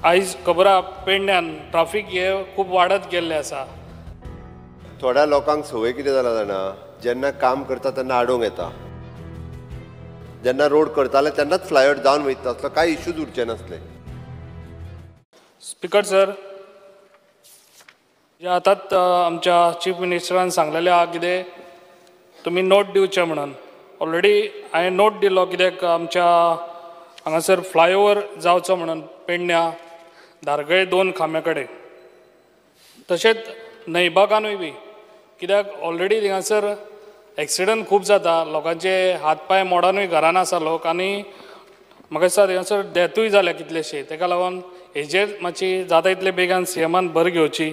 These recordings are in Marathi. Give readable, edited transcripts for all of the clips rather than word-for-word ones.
आयज खबर आहा पेडण्यान ट्राफीक हे खूब वाडत गेल्ले आसा। थोड्या लोकांक संवय कितें जाला जाणा, जेन्ना काम करता तेन्ना आडोंक येता, जेन्ना रोड करताले तेन्नाच फ्लायओवर जावन वयता असलो कांय इश्यूज उरचे नासले। स्पीकर सर, जे आतांच आमच्या चीफ मिनिस्टरान सांगलेले आहा कितें तुमी नोट दिवचे म्हणून। ऑलरेडी हांवें नोट दिलो कित्याक आमच्या हांगासर फ्लायओवर जावचो म्हणून पेडण्यां धारगळे 2 खांब्या कडेन, तशेंच नयबागानूय बी, कित्याक ऑलरेडी थिंगासर एक्सिडंट खूब जाता, लोकांचे हात पांय मोडूनय घरान आसा लोक, आनी म्हाका दिसता थिंगासर डेथूय जाल्या कितलेशे। ताका लागून हेजेर मातशी जाता तितले बेगान सीएमान भर घेवची।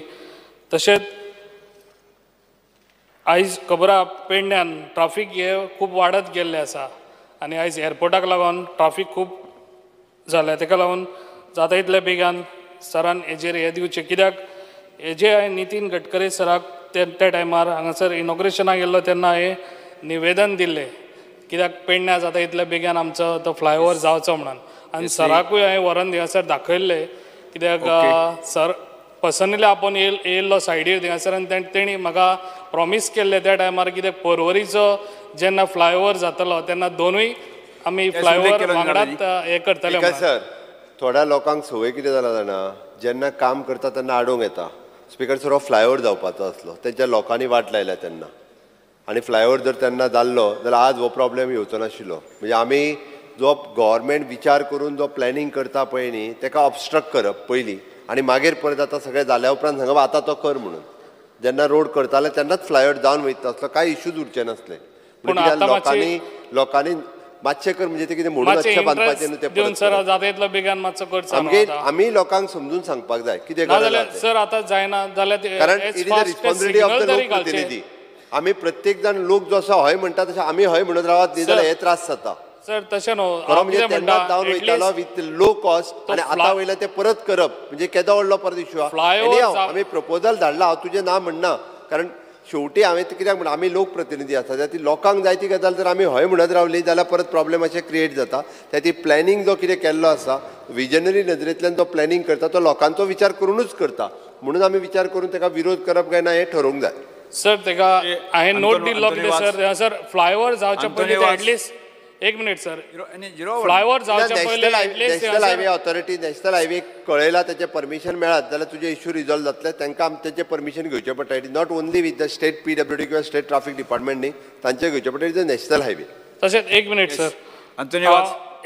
तशेंच आयज खबर आहा पेडण्यान ट्राफीक हे खूब वाडत गेल्ले आसा, आनी आयज एअरपोर्टाक लागून ट्राफीक खूब जाल्या। ताका लागून जाता तितले बेगान सरान हेजेर हे दिवचें, कित्याक हेजे हांवें नितीन गडकरी सराक त्या टायमार हांगासर इनॉग्रेशनाक गेल्लो तेन्ना हांवें निवेदन दिल्लें, कित्याक पेडण्यां जाता तितले बेगान आमचो तो फ्लायओवर जावचो म्हणून। आनी सराकूय हांवें व्हरून थिंगासर दाखयल्लें, कित्याक सर पर्सनली आपूण येयल्लो सायडीर थिंगासर, आनी तेणी म्हाका प्रॉमीस केल्लें त्या टायमार, कित्याक पर्वरीचो जेन्ना फ्लायओवर जातलो तेन्ना दोनूय आमी फ्लायओवर वांगडाच हे करतले। सर, थोड्या लोकांक संवय कितें जाला जाणा, जेन्ना काम करता तेन्ना आडोंक येता। स्पीकर सर, हो फ्लायओवर जावपाचो आसलो, तेच्या लोकांनी वाट लायल्या तेन्ना, आनी फ्लायओवर जर तेन्ना जाल्लो जाल्यार आज हो प्रॉब्लेम येवचो नाशिल्लो। म्हणजे आमी जो गव्हर्मेंट विचार करून जो प्लॅनिंग करता पळय न्ही, ताका ऑबस्ट्रक्ट करप पयलीं, आनी मागीर परत आतां सगळें जाल्या उपरांत सांगप आतां तो कर म्हणून। जेन्ना रोड करताले तेन्नाच फ्लायओवर जावन वयता असलो कांय इश्यूज उरचे नासले। लोकांनी मातशें कर म्हणजे ते कितें म्हणून अच्छे बांदपाचें न्हू ते परत सर जाता तितलो बेगान मातसो करचो। आमी लोकांक समजून सांगपाक जाय कितें सर आतां जायना जाल्यार, कारण it is the responsibility of the लोकप्रतिनिधी। आमी प्रत्येक जाण लोक जसो हय म्हणटा तशें आमी हय म्हणत रावत न्ही जाल्यार हे त्रास जाता। सर तशें न्हू, म्हणजे तेन्ना जावन वयतालो विथ लो कॉस्ट, आनी आतां वयले ते परत करप म्हणजे केदो व्हडलो परत इश्यू आहा। आमी प्रपोजल धाडला, हांव तुजें नांव म्हणना, कारण शेवटी हांवें कित्याक म्हणटा आमी लोक प्रतिनिधी आसा, ती लोकांक जाय ती गजाल जर आमी हय म्हणत रावली जाल्यार परत प्रॉब्लेम अशें क्रिएट जाता। त्या ती प्लॅनिंग जो कितें केल्लो आसा, विजनरी नदरेंतल्यान तो प्लॅनिंग करता, तो लोकांचो विचार करूनच करता, म्हणून आमी विचार करून ताका विरोध करप काय ना हें ठरोवंक जाय। सर ताका हांवें नोट दिल्लो कितें सर फ्लायओवर जावचे पयलीं एटलिस्ट एक मिनिट सर, फ्लायओवर जावचे पयलीं national highway authority, national highway कळयला, तेचें परमिशन मेळत जाल्यार तुजे इश्यू रिजॉल्व जातले। तांकां तेचें परमिशन घेवचें पडटा। It is not only with the state PWD किंवा स्टेट ट्राफीक डिपार्टमेंट न्ही, तांचें घेवचें पडटा। It is national highway. तशेंच एक मिनिट सर,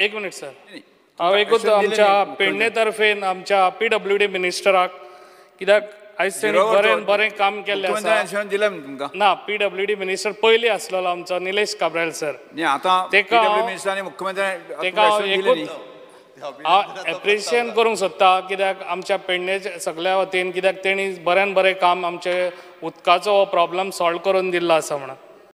एक मिनिट सर, हांव एकूच आमच्या पेडणे तर्फेन आमच्या PWD मिनिस्टराक, कित्याक आयज तेणी बरें काम केल्लें आसा ना, PWD मिनिस्टर पयलीं आसलेलो आमचो निलेश काब्राल सर, ताका हांव एप्रिशिएट करूंक सोदता, कित्याक आमच्या पेडणेच्या सगळ्या वतीन, कित्याक तेणी बरें काम आमचे उदकाचो प्रॉब्लम सॉल्व करून दिल्लो आसा म्हणून।